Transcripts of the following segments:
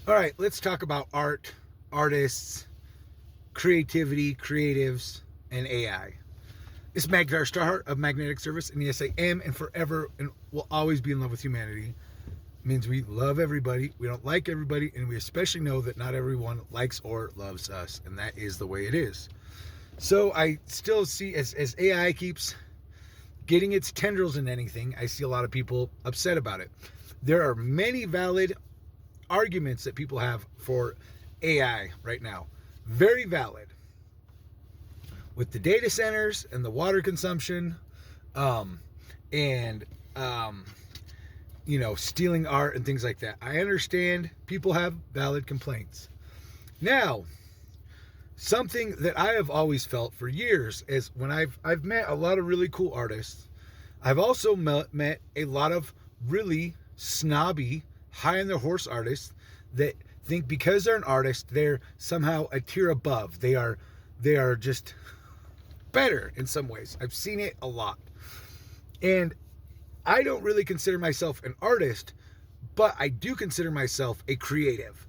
All right, let's talk about art, artists, creativity, creatives, and AI. It's Magdar Starhart of Magnetic Service, and yes, I am and forever and will always be in love with humanity. It means we love everybody, we don't like everybody, and we especially know that not everyone likes or loves us, and that is the way it is. So I still see, as AI keeps getting its tendrils in anything, I see a lot of people upset about it. There are many valid arguments that people have for AI right now. Very valid. With the data centers and the water consumption, and stealing art and things like that. I understand people have valid complaints. Now, something that I have always felt for years is when I've met a lot of really cool artists. I've also met a lot of really snobby, high on their horse artists that think because they're an artist, they're somehow a tier above. They are just better in some ways. I've seen it a lot. And I don't really consider myself an artist, but I do consider myself a creative.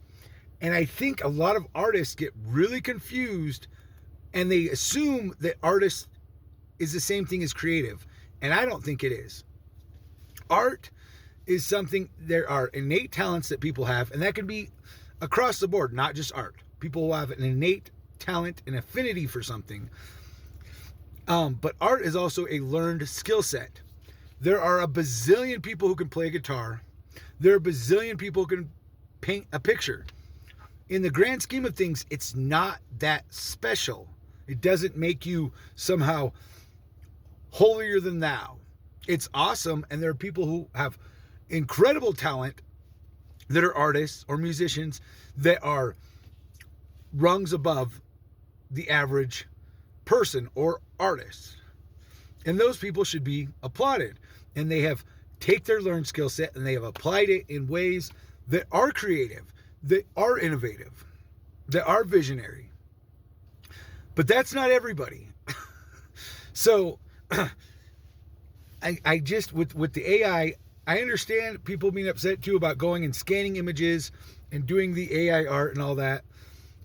And I think a lot of artists get really confused and they assume that artist is the same thing as creative. And I don't think it is. Art is something, there are innate talents that people have, and that can be across the board, not just art. People will have an innate talent and affinity for something. But art is also a learned skill set. There are a bazillion people who can play a guitar. There are a bazillion people who can paint a picture. In the grand scheme of things, it's not that special. It doesn't make you somehow holier than thou. It's awesome, and there are people who have incredible talent that are artists or musicians that are rungs above the average person or artist. And those people should be applauded. And they have take their learned skill set and they have applied it in ways that are creative, that are innovative, that are visionary. But that's not everybody. So I just with the AI, I understand people being upset too about going and scanning images and doing the AI art and all that.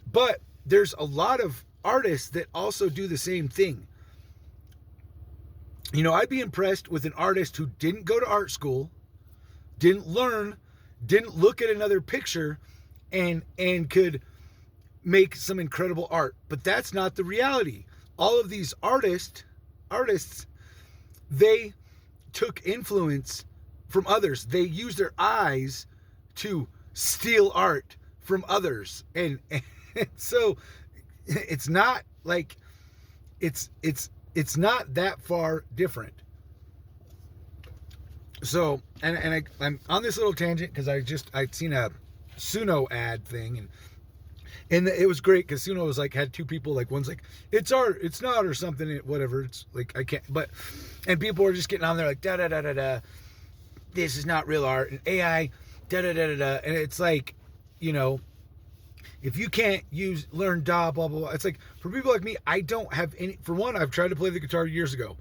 But there's a lot of artists that also do the same thing. I'd be impressed with an artist who didn't go to art school, didn't learn, didn't look at another picture, and could make some incredible art. But that's not the reality. All of these artists, they took influence from others. They used their eyes to steal art from others. And so it's not like it's not that far different. So, I'm on this little tangent because I'd seen a Suno ad thing, and it was great because Suno was like had two people, like one's like it's art, it's not, or something, whatever. It's like I can't, and people were just getting on there like da da da da da. This is not real art, and AI da da da da da, and it's like, if you can't learn blah blah blah. It's like for people like me, I don't have any. For one, I've tried to play the guitar years ago,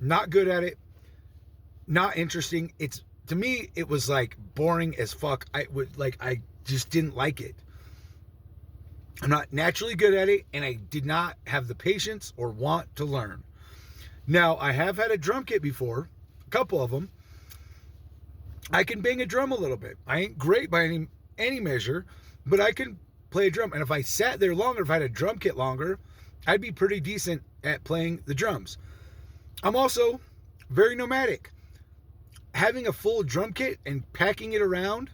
not good at it, not interesting. To me, it was like boring as fuck. I just didn't like it. I'm not naturally good at it, and I did not have the patience or want to learn. Now, I have had a drum kit before, a couple of them. I can bang a drum a little bit. I ain't great by any measure, but I can play a drum. And if I sat there longer, if I had a drum kit longer, I'd be pretty decent at playing the drums. I'm also very nomadic. Having a full drum kit and packing it around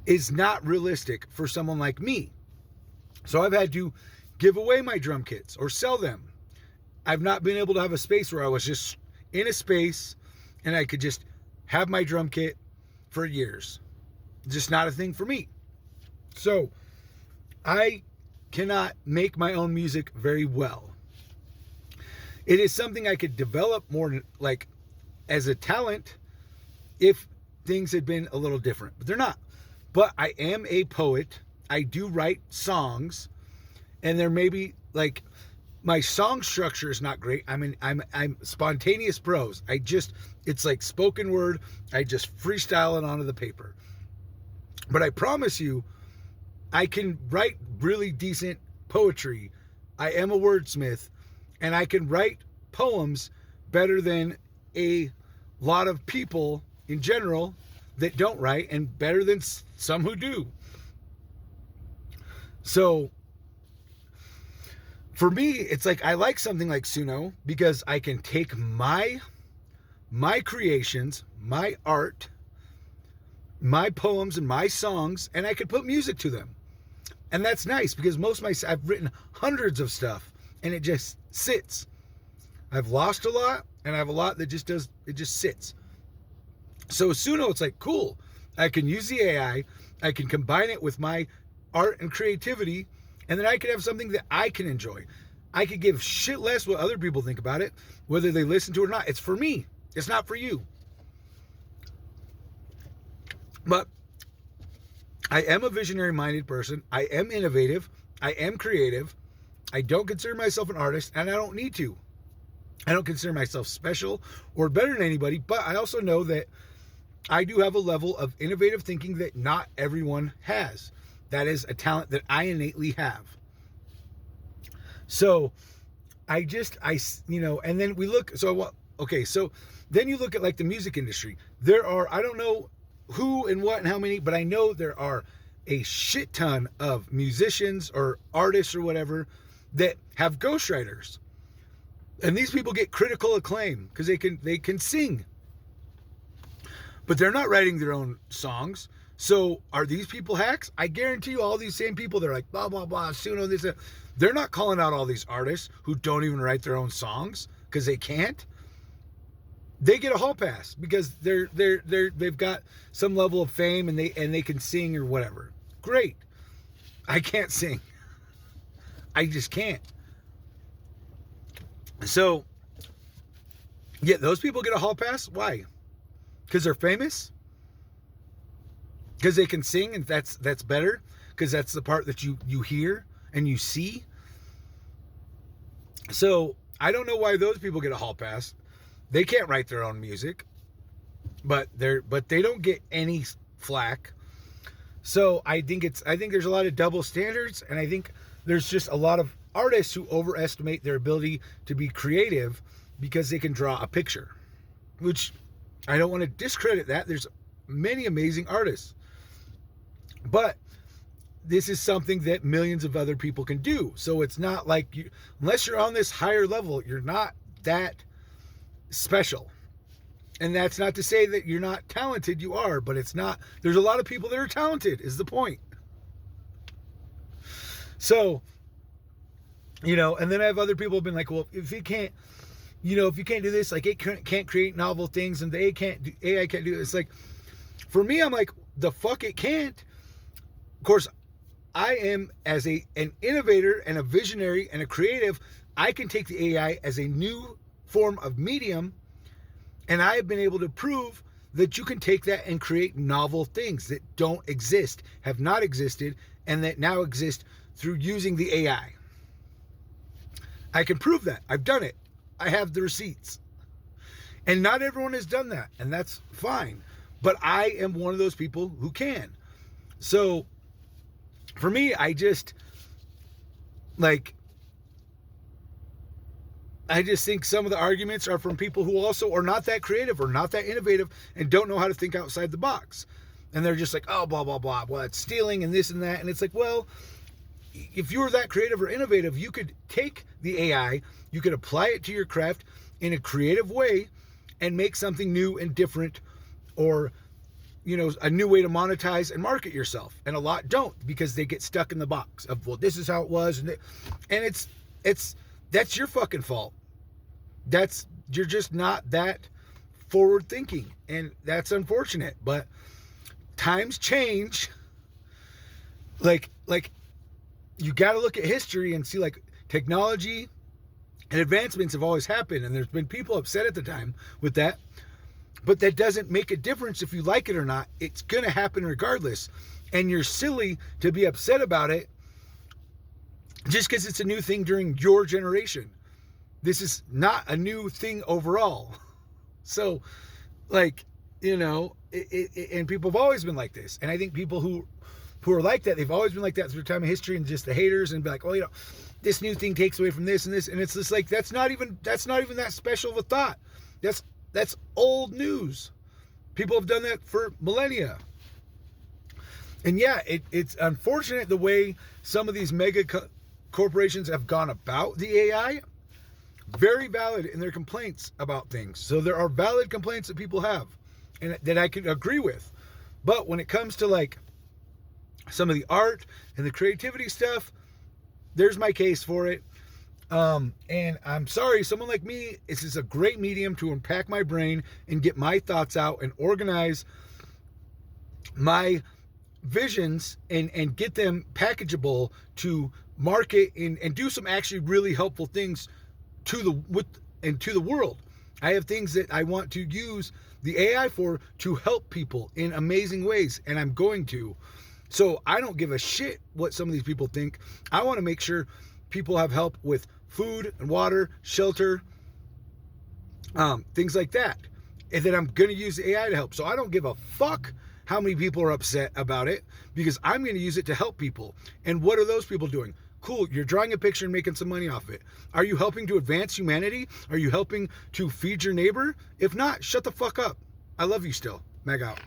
is not realistic for someone like me. So I've had to give away my drum kits or sell them. I've not been able to have a space where I was just in a space and I could just have my drum kit for years. Just not a thing for me. So I cannot make my own music very well. It is something I could develop more like as a talent if things had been a little different, but they're not. But I am a poet. I do write songs, and there may be like my song structure is not great. I'm spontaneous prose. It's like spoken word. I just freestyle it onto the paper. But I promise you, I can write really decent poetry. I am a wordsmith, and I can write poems better than a lot of people in general that don't write, and better than some who do. So for me, it's like I like something like Suno because I can take my creations, my art, my poems and my songs, and I can put music to them. And that's nice because I've written hundreds of stuff and it just sits. I've lost a lot and I have a lot that just sits. So Suno, it's like, cool. I can use the AI, I can combine it with my art and creativity, and then I can have something that I can enjoy. I could give shit less what other people think about it, whether they listen to it or not. It's for me. It's not for you. But I am a visionary-minded person. I am innovative. I am creative. I don't consider myself an artist, and I don't need to. I don't consider myself special or better than anybody, but I also know that I do have a level of innovative thinking that not everyone has. That is a talent that I innately have. So and then we look, so then you look at like the music industry. There are, I don't know who and what and how many, but I know there are a shit ton of musicians or artists or whatever that have ghostwriters. And these people get critical acclaim because they can sing. But they're not writing their own songs. So are these people hacks? I guarantee you all these same people, they're like, blah, blah, blah, Suno, this, that. They're not calling out all these artists who don't even write their own songs because they can't. They get a hall pass because they've got some level of fame and they can sing or whatever. Great. I can't sing. I just can't. So, yeah, those people get a hall pass. Why? Because they're famous? Because they can sing and that's better? Because that's the part that you hear and you see? So, I don't know why those people get a hall pass. They can't write their own music, but they don't get any flack. So I think there's a lot of double standards, and I think there's just a lot of artists who overestimate their ability to be creative because they can draw a picture, which I don't want to discredit that. There's many amazing artists, but this is something that millions of other people can do. So it's not like unless you're on this higher level, you're not that special. And that's not to say that you're not talented. You are, but it's not. There's a lot of people that are talented is the point. So, and then I have other people who've been like, well, if you can't do this, like it can't create novel things, and the AI can't do it. It's like, for me, I'm like, the fuck it can't. Of course, I am as an innovator and a visionary and a creative. I can take the AI as a new form of medium, and I have been able to prove that you can take that and create novel things that don't exist, have not existed, and that now exist through using the AI. I can prove that. I've done it. I have the receipts. And not everyone has done that, and that's fine. But I am one of those people who can. So, for me, I just think some of the arguments are from people who also are not that creative or not that innovative and don't know how to think outside the box. And they're just like, oh, blah, blah, blah. Well, it's stealing and this and that. And it's like, well, if you were that creative or innovative, you could take the AI, you could apply it to your craft in a creative way and make something new and different, or, a new way to monetize and market yourself. And a lot don't, because they get stuck in the box of, well, this is how it was. And that's your fucking fault. You're just not that forward thinking, and that's unfortunate. But times change. Like you got to look at history and see, like, technology and advancements have always happened, and there's been people upset at the time with that. But that doesn't make a difference if you like it or not. It's going to happen regardless. And you're silly to be upset about it just because it's a new thing during your generation. This is not a new thing overall. So, you know, and people have always been like this. And I think people who are like that, they've always been like that through time of history, and just the haters and be like, oh, you know, this new thing takes away from this and this, and it's just like that's not even that special of a thought. That's old news. People have done that for millennia. And yeah, it's unfortunate the way some of these mega corporations have gone about the AI. Very valid in their complaints about things. So there are valid complaints that people have, and that I could agree with. But when it comes to like some of the art and the creativity stuff, there's my case for it. And I'm sorry, someone like me, this is a great medium to unpack my brain and get my thoughts out and organize my visions and get them packageable to market and do some actually really helpful things to the world. I have things that I want to use the AI for to help people in amazing ways, and I'm going to. So I don't give a shit what some of these people think. I want to make sure people have help with food and water, shelter, things like that. And then I'm going to use the AI to help. So I don't give a fuck how many people are upset about it, because I'm going to use it to help people. And what are those people doing? Cool, you're drawing a picture and making some money off it. Are you helping to advance humanity? Are you helping to feed your neighbor? If not, shut the fuck up. I love you still. Mag out.